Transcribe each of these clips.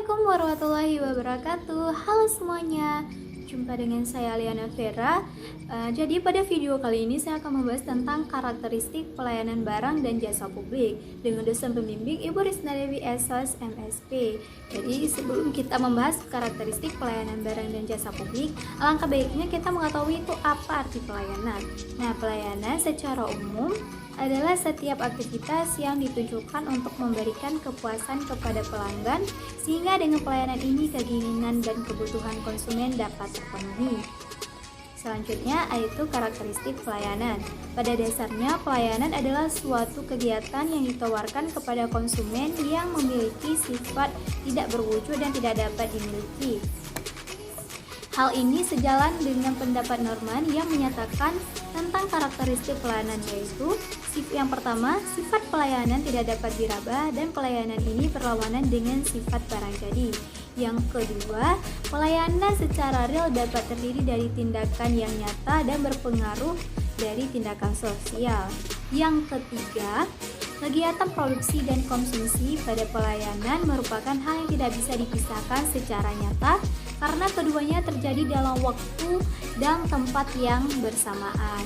Assalamualaikum warahmatullahi wabarakatuh. Halo semuanya, jumpa dengan saya Liana Vera. Jadi pada video kali ini saya akan membahas tentang karakteristik pelayanan barang dan jasa publik dengan dosen pembimbing Ibu Risna Dewi SOS MSP. Jadi sebelum kita membahas karakteristik pelayanan barang dan jasa publik, alangkah baiknya kita mengetahui itu apa arti pelayanan. Nah, pelayanan secara umum adalah setiap aktivitas yang ditujukan untuk memberikan kepuasan kepada pelanggan sehingga dengan pelayanan ini keinginan dan kebutuhan konsumen dapat terpenuhi. Selanjutnya yaitu karakteristik pelayanan. Pada dasarnya pelayanan adalah suatu kegiatan yang ditawarkan kepada konsumen yang memiliki sifat tidak berwujud dan tidak dapat dimiliki. Hal ini sejalan dengan pendapat Norman yang menyatakan tentang karakteristik pelayanan, yaitu yang pertama, sifat pelayanan tidak dapat diraba dan pelayanan ini berlawanan dengan sifat barang jadi. Yang kedua, pelayanan secara real dapat terdiri dari tindakan yang nyata dan berpengaruh dari tindakan sosial. Yang ketiga, kegiatan produksi dan konsumsi pada pelayanan merupakan hal yang tidak bisa dipisahkan secara nyata karena keduanya terjadi dalam waktu dan tempat yang bersamaan.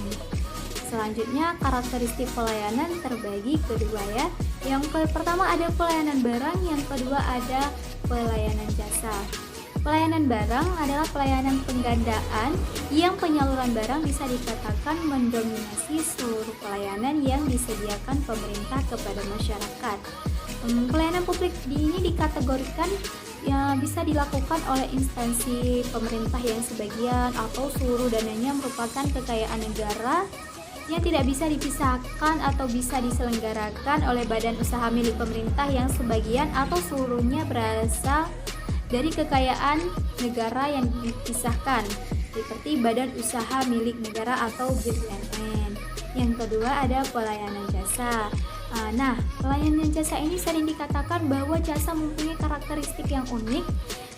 Selanjutnya, karakteristik pelayanan terbagi kedua ya. Yang pertama ada pelayanan barang, yang kedua ada pelayanan jasa. Pelayanan barang adalah pelayanan penggandaan yang penyaluran barang bisa dikatakan mendominasi seluruh pelayanan yang disediakan pemerintah kepada masyarakat. Pelayanan publik ini dikategorikan yang bisa dilakukan oleh instansi pemerintah yang sebagian atau seluruh dananya merupakan kekayaan negara yang tidak bisa dipisahkan atau bisa diselenggarakan oleh badan usaha milik pemerintah yang sebagian atau seluruhnya berasal dari kekayaan negara yang dipisahkan seperti badan usaha milik negara atau BUMN. Yang kedua ada pelayanan jasa. Nah, pelayanan jasa ini sering dikatakan bahwa jasa mempunyai karakteristik yang unik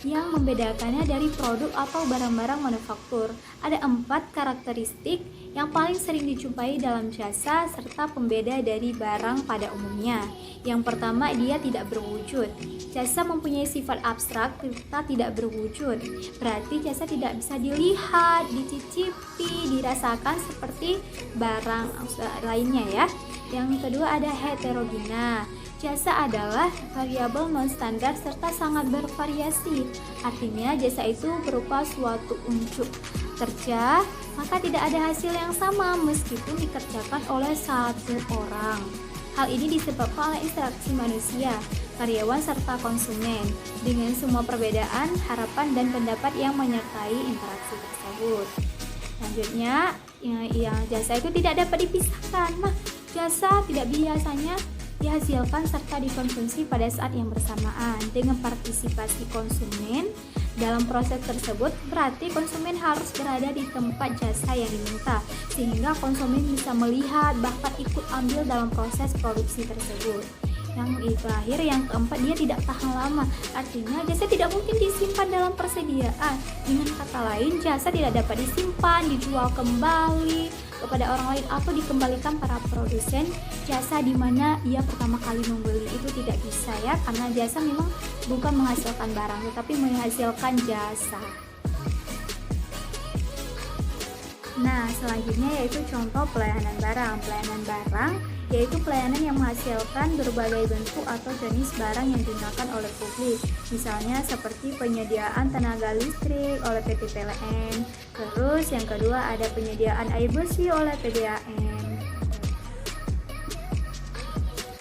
yang membedakannya dari produk atau barang-barang manufaktur. Ada 4 karakteristik yang paling sering dijumpai dalam jasa serta pembeda dari barang pada umumnya. Yang pertama, dia tidak berwujud. Jasa mempunyai sifat abstrak serta tidak berwujud. Berarti jasa tidak bisa dilihat, dicicipi, dirasakan seperti barang lainnya ya. Yang kedua ada heterogena. Jasa adalah variabel non-standar serta sangat bervariasi. Artinya jasa itu berupa suatu unjuk kerja, maka tidak ada hasil yang sama meskipun dikerjakan oleh satu orang. Hal ini disebabkan oleh interaksi manusia, karyawan serta konsumen dengan semua perbedaan, harapan dan pendapat yang menyertai interaksi tersebut. Selanjutnya, yang jasa itu tidak dapat dipisahkan. Nah, jasa tidak biasanya dihasilkan serta dikonsumsi pada saat yang bersamaan. Dengan partisipasi konsumen dalam proses tersebut, berarti konsumen harus berada di tempat jasa yang diminta sehingga konsumen bisa melihat bahkan ikut ambil dalam proses produksi tersebut. Yang terakhir, yang keempat, dia tidak tahan lama. Artinya jasa tidak mungkin disimpan dalam persediaan. Dengan kata lain, jasa tidak dapat disimpan, dijual kembali kepada orang lain atau dikembalikan para produsen jasa di mana ia pertama kali membeli. Itu tidak bisa ya, karena jasa memang bukan menghasilkan barang tetapi menghasilkan jasa. Nah, selanjutnya yaitu contoh pelayanan barang. Pelayanan barang yaitu pelayanan yang menghasilkan berbagai bentuk atau jenis barang yang digunakan oleh publik. Misalnya seperti penyediaan tenaga listrik oleh PT PLN. Terus yang kedua ada penyediaan air bersih oleh PDAM.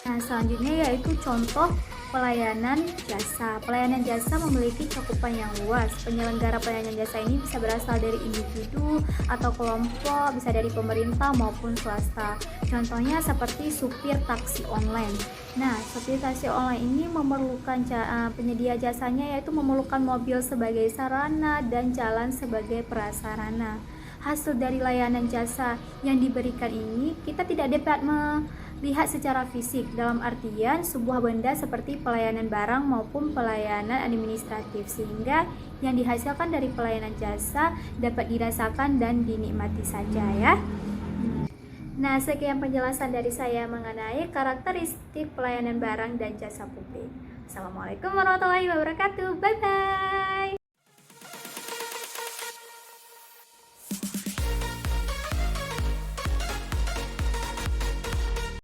Nah, selanjutnya yaitu contoh pelayanan jasa. Pelayanan jasa memiliki cakupan yang luas. Penyelenggara pelayanan jasa ini bisa berasal dari individu atau kelompok, bisa dari pemerintah maupun swasta. Contohnya seperti supir taksi online. Nah, supir taksi online ini memerlukan penyedia jasanya yaitu memerlukan mobil sebagai sarana dan jalan sebagai prasarana. Hasil dari layanan jasa yang diberikan ini kita tidak dapat melihat secara fisik, dalam artian sebuah benda seperti pelayanan barang maupun pelayanan administratif, sehingga yang dihasilkan dari pelayanan jasa dapat dirasakan dan dinikmati saja ya. Nah, sekian penjelasan dari saya mengenai karakteristik pelayanan barang dan jasa publik. Assalamualaikum warahmatullahi wabarakatuh. Bye bye.